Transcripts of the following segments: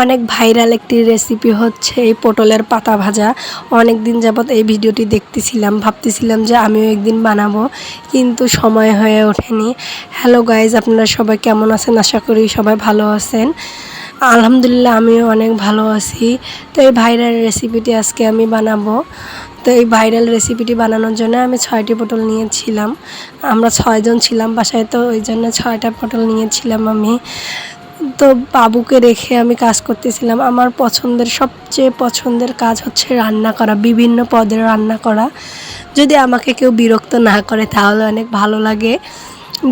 অনেক ভাইরাল একটি রেসিপি হচ্ছে এই পটলের পাতা ভাজা। অনেক দিন যাবত এই ভিডিওটি দেখতেছিলাম, ভাবতেছিলাম যে আমিও একদিন বানাবো, কিন্তু সময় হয়ে ওঠেনি। হ্যালো গাইজ, আপনারা সবাই কেমন আছেন? আশা করি সবাই ভালো আছেন। আলহামদুলিল্লাহ আমিও অনেক ভালো আছি। তো এই ভাইরাল রেসিপিটি আজকে আমি বানাবো। তো এই ভাইরাল রেসিপিটি বানানোর জন্য আমি 6টি পটল নিয়েছিলাম। আমরা 6 জন ছিলাম বাসায়, তো ওই জন্য 6টা পটল নিয়েছিলাম আমি। তো বাবুকে রেখে আমি কাজ করতেছিলাম। আমার সবচেয়ে পছন্দের কাজ হচ্ছে রান্না করা, বিভিন্ন পদের রান্না করা। যদি আমাকে কেউ বিরক্ত না করে তাহলে অনেক ভালো লাগে।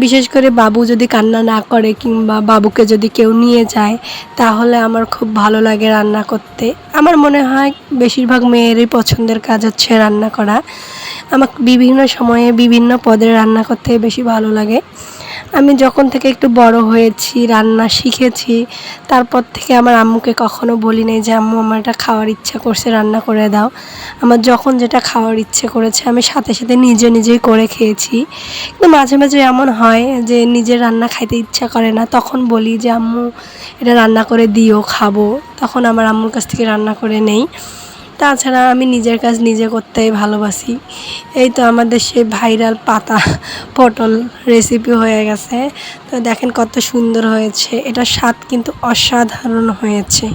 বিশেষ করে বাবু যদি কান্না না করে কিংবা বাবুকে যদি কেউ নিয়ে যায়, তাহলে আমার খুব ভালো লাগে রান্না করতে। আমার মনে হয় বেশিরভাগ মেয়েরই পছন্দের কাজ হচ্ছে রান্না করা। আমাকে বিভিন্ন সময়ে বিভিন্ন পদের রান্না করতে বেশি ভালো লাগে। আমি যখন থেকে একটু বড় হয়েছি, রান্না শিখেছি, তারপর থেকে আমার আম্মুকে কখনো বলি নাই যে আম্মু আমার এটা খাওয়ার ইচ্ছা করছে, রান্না করে দাও। আমার যখন যেটা খাওয়ার ইচ্ছে করেছে আমি সাথে সাথে নিজেই করে খেয়েছি। কিন্তু মাঝে মাঝে এমন হয় যে নিজের রান্না খাইতে ইচ্ছা করে না, তখন বলি যে আম্মু এটা রান্না করে দিও, খাবো। তখন আমার আম্মুর কাছ থেকে রান্না করে নেই। তাছাড়া আমি নিজের কাজ নিজে করতেই ভালোবাসি। এই তো আমাদের সেই ভাইরাল পাতা পটল রেসিপি হয়ে গেছে। তো দেখেন কত সুন্দর হয়েছে, এটার স্বাদ কিন্তু অসাধারণ হয়েছে।